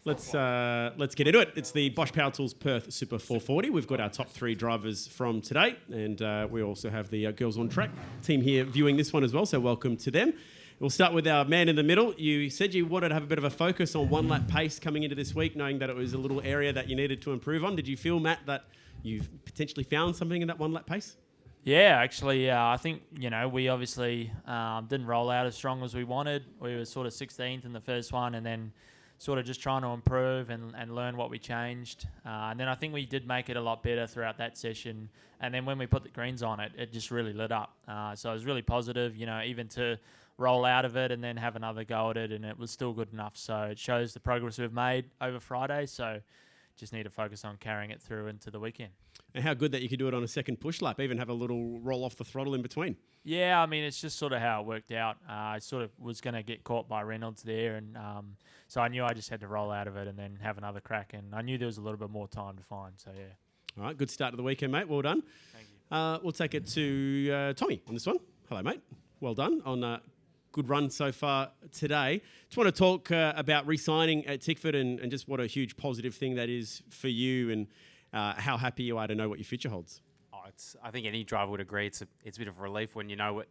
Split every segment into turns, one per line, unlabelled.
Let's get into it. It's the Bosch Power Tools Perth Super 440. We've got our top 3 drivers from today, and we also have the Girls on Track team here viewing this one as well, so welcome to them. We'll start with our man in the middle. You said you wanted to have a bit of a focus on one-lap pace coming into this week, knowing that it was a little area that you needed to improve on. Did you feel, Matt, that you've potentially found something in that one-lap pace?
Yeah, actually, I think, we obviously didn't roll out as strong as we wanted. We were sort of 16th in the first one, and then sort of just trying to improve and learn what we changed. And then I think we did make it a lot better throughout that session. And then when we put the greens on it, it just really lit up. So it was really positive, even to roll out of it and then have another go at it, and it was still good enough. So it shows the progress we've made over Friday. So just need to focus on carrying it through into the weekend.
And how good that you could do it on a second push lap, even have a little roll off the throttle in between.
Yeah, I mean, it's just sort of how it worked out. I sort of was going to get caught by Reynolds there, and so I knew I just had to roll out of it and then have another crack, and I knew there was a little bit more time to find, so yeah.
All right, good start to the weekend, mate. Well done.
Thank you.
We'll take it to Tommy on this one. Hello, mate. Well done on good run so far today. Just want to talk about re-signing at Tickford and just what a huge positive thing that is for you, and how happy you are to know what your future holds.
I think any driver would agree. It's a bit of a relief when you know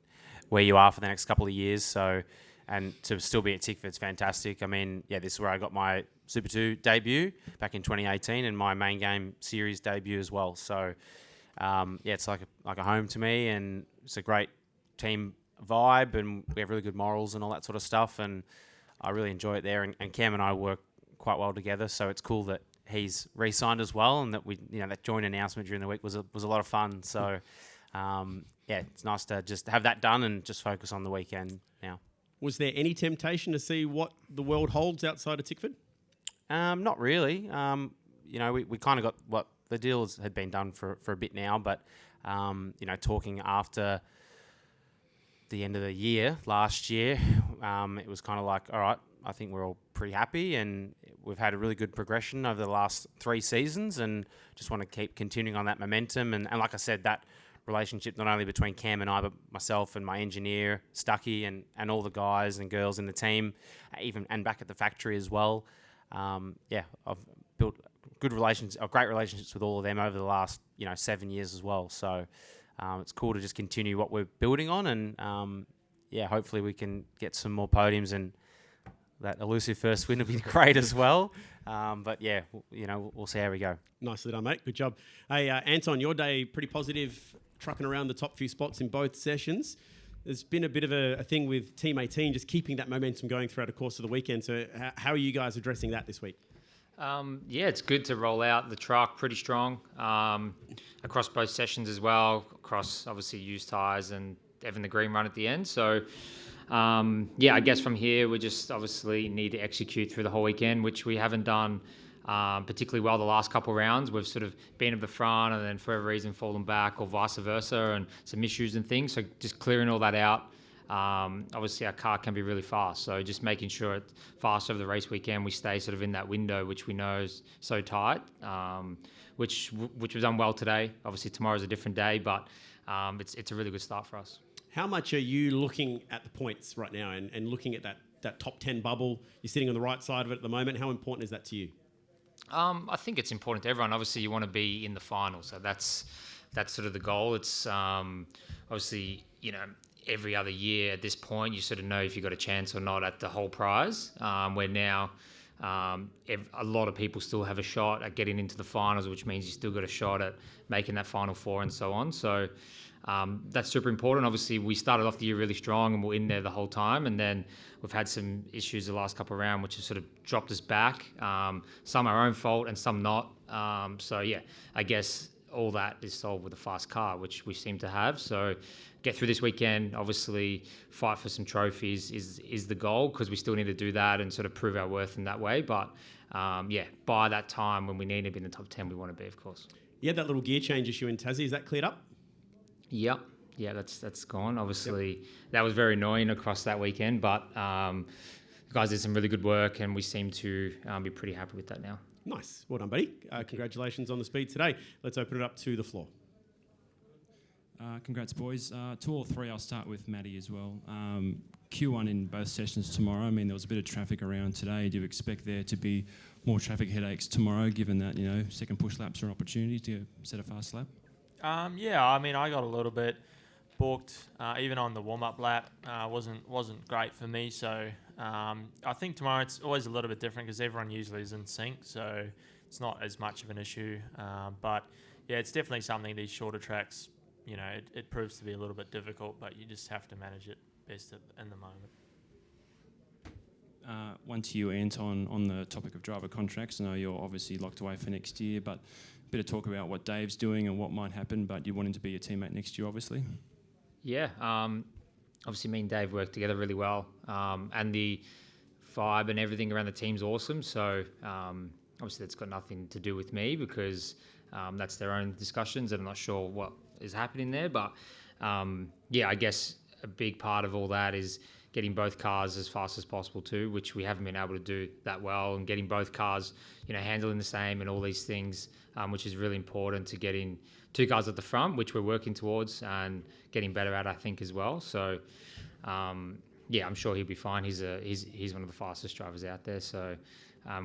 where you are for the next couple of years. So, and to still be at Tickford's fantastic. I mean, yeah, this is where I got my Super 2 debut back in 2018 and my main game series debut as well. So, it's like a home to me, and it's a great team vibe, and we have really good morals and all that sort of stuff. And I really enjoy it there. And Cam and I work quite well together. So it's cool that he's re-signed as well, and that that joint announcement during the week was a lot of fun. So, it's nice to just have that done and just focus on the weekend now.
Was there any temptation to see what the world holds outside of Tickford?
Not really. We kind of got what the deals had been done for a bit now, but talking after the end of the year last year, it was kind of like, all right, I think we're all pretty happy, and we've had a really good progression over the last 3 seasons, and just want to keep continuing on that momentum. And like I said, that relationship not only between Cam and I, but myself and my engineer, Stucky, and all the guys and girls in the team, and back at the factory as well. I've built great relationships with all of them over the last 7 years as well. So it's cool to just continue what we're building on, and hopefully we can get some more podiums, and that elusive first win will be great as well. We'll see how we go.
Nicely done, mate. Good job. Hey, Anton, your day pretty positive, trucking around the top few spots in both sessions. There's been a bit of a thing with Team 18, just keeping that momentum going throughout the course of the weekend. So how are you guys addressing that this week?
It's good to roll out the truck pretty strong across both sessions as well, across obviously used tyres and having the green run at the end. So, I guess from here we just obviously need to execute through the whole weekend, which we haven't done particularly well the last couple of rounds. We've sort of been at the front and then for whatever reason fallen back, or vice versa, and some issues and things. So just clearing all that out. Obviously our car can be really fast, so just making sure it's fast over the race weekend, we stay sort of in that window, which we know is so tight, which was done well today. Obviously tomorrow's a different day, but it's a really good start for us.
How much are you looking at the points right now and looking at that top 10 bubble? You're sitting on the right side of it at the moment. How important is that to you?
I think it's important to everyone. Obviously you want to be in the final, so that's sort of the goal. It's obviously, every other year at this point, you sort of know if you've got a chance or not at the whole prize, where now a lot of people still have a shot at getting into the finals, which means you still got a shot at making that final four and so on. So that's super important. Obviously, we started off the year really strong and we're in there the whole time, and then we've had some issues the last couple of rounds which have sort of dropped us back. Some our own fault and some not. I guess all that is solved with a fast car, which we seem to have. So get through this weekend, obviously fight for some trophies is the goal, because we still need to do that and sort of prove our worth in that way. But by that time when we need to be in the top 10, we want to be, of course.
You had that little gear change issue in Tassie. Is that cleared up?
Yep. Yeah, that's gone. Obviously, That was very annoying across that weekend, but the guys did some really good work, and we seem to be pretty happy with that now.
Nice. Well done, buddy. Congratulations on the speed today. Let's open it up to the floor.
Congrats, boys. 2 or 3, I'll start with Maddie as well. Q1 in both sessions tomorrow. I mean, there was a bit of traffic around today. Do you expect there to be more traffic headaches tomorrow, given that, second push laps are an opportunity to set a fast lap?
Yeah, I mean, I got a little bit booked, even on the warm-up lap. Wasn't great for me, so I think tomorrow it's always a little bit different because everyone usually is in sync, so it's not as much of an issue. But yeah, it's definitely something, these shorter tracks, it proves to be a little bit difficult, but you just have to manage it best in the moment.
One to you, Anton, on the topic of driver contracts. I know you're obviously locked away for next year, but a bit of talk about what Dave's doing and what might happen, but you want him to be your teammate next year, obviously.
Yeah, obviously me and Dave work together really well, and the vibe and everything around the team's awesome. So obviously that's got nothing to do with me because that's their own discussions, and I'm not sure what is happening there. But yeah, I guess a big part of all that is getting both cars as fast as possible too, which we haven't been able to do that well, and getting both cars, handling the same and all these things, which is really important to getting two cars at the front, which we're working towards and getting better at, I think, as well. So, yeah, I'm sure he'll be fine. He's one of the fastest drivers out there. So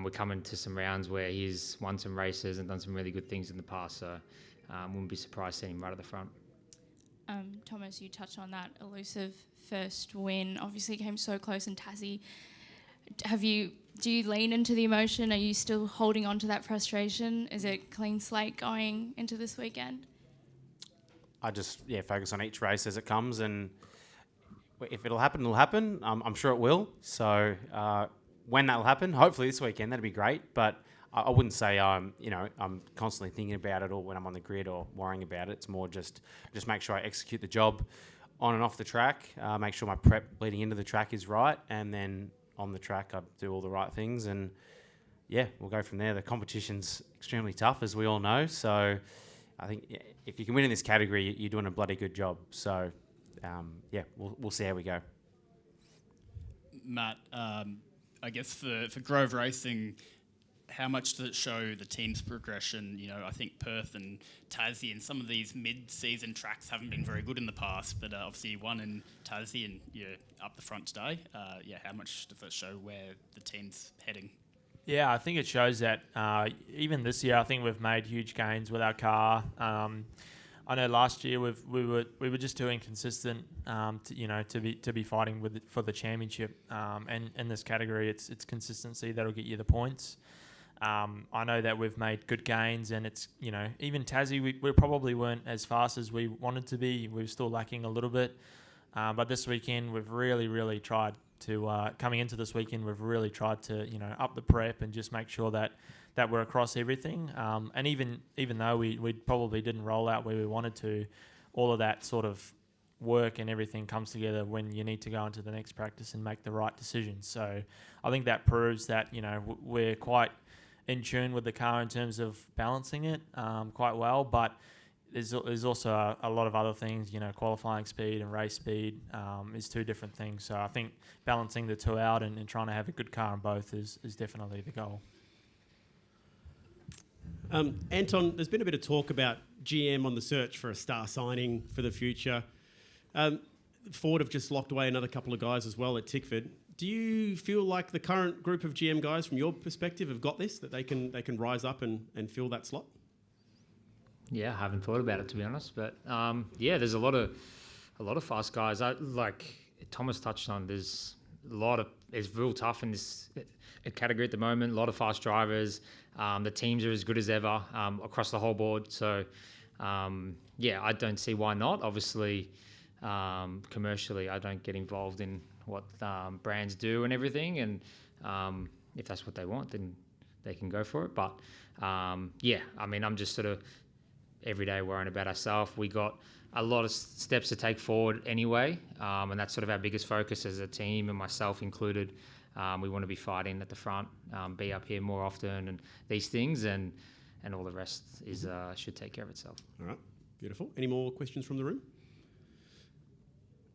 we're coming to some rounds where he's won some races and done some really good things in the past. So wouldn't be surprised seeing him right at the front.
Thomas, you touched on that elusive first win. Obviously came so close in Tassie. Do you lean into the emotion? Are you still holding on to that frustration? Is it clean slate going into this weekend?
I just focus on each race as it comes, and if it'll happen, it'll happen. I'm sure it will. So when that'll happen, hopefully this weekend, that'd be great. But I wouldn't say I'm constantly thinking about it or when I'm on the grid or worrying about it. It's more just make sure I execute the job on and off the track, make sure my prep leading into the track is right, and then on the track I do all the right things, and yeah, we'll go from there. The competition's extremely tough, as we all know, so I think if you can win in this category, you're doing a bloody good job. So yeah, we'll see how we go.
Matt, I guess for Grove Racing, how much does it show the team's progression? I think Perth and Tassie and some of these mid-season tracks haven't been very good in the past, but obviously you won in Tassie and you're up the front today. How much does that show where the team's heading?
Yeah, I think it shows that even this year, I think we've made huge gains with our car. I know last year we were just too inconsistent, to be fighting for the championship. And in this category, it's consistency that'll get you the points. I know that we've made good gains, and it's, even Tassie, we probably weren't as fast as we wanted to be. We were still lacking a little bit. But this weekend, we've really, really tried to, coming into this weekend, we've really tried to, up the prep and just make sure that we're across everything. And even though we probably didn't roll out where we wanted to, all of that sort of work and everything comes together when you need to go into the next practice and make the right decisions. So I think that proves that, we're quite in tune with the car in terms of balancing it quite well, but there's also a lot of other things, qualifying speed and race speed is two different things. So I think balancing the two out and trying to have a good car in both is definitely the goal.
Anton, there's been a bit of talk about GM on the search for a star signing for the future. Ford have just locked away another couple of guys as well at Tickford. Do you feel like the current group of GM guys, from your perspective, have got this, that they can rise up and fill that slot?
Yeah, I haven't thought about it, to be honest, but yeah, there's a lot of fast guys. Like Thomas touched on, it's real tough in this category at the moment. A lot of fast drivers. The teams are as good as ever across the whole board. So yeah, I don't see why not. Obviously, commercially, I don't get involved in what brands do and everything, and if that's what they want, then they can go for it. But yeah, I mean, I'm just sort of every day worrying about ourselves. We got a lot of steps to take forward anyway, and that's sort of our biggest focus as a team, and myself included. We want to be fighting at the front, be up here more often, and these things, and all the rest is should take care of itself.
All right, beautiful. Any more questions from the room?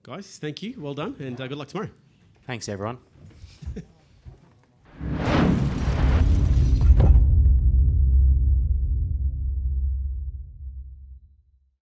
Guys, thank you. Well done, and good luck tomorrow.
Thanks, everyone.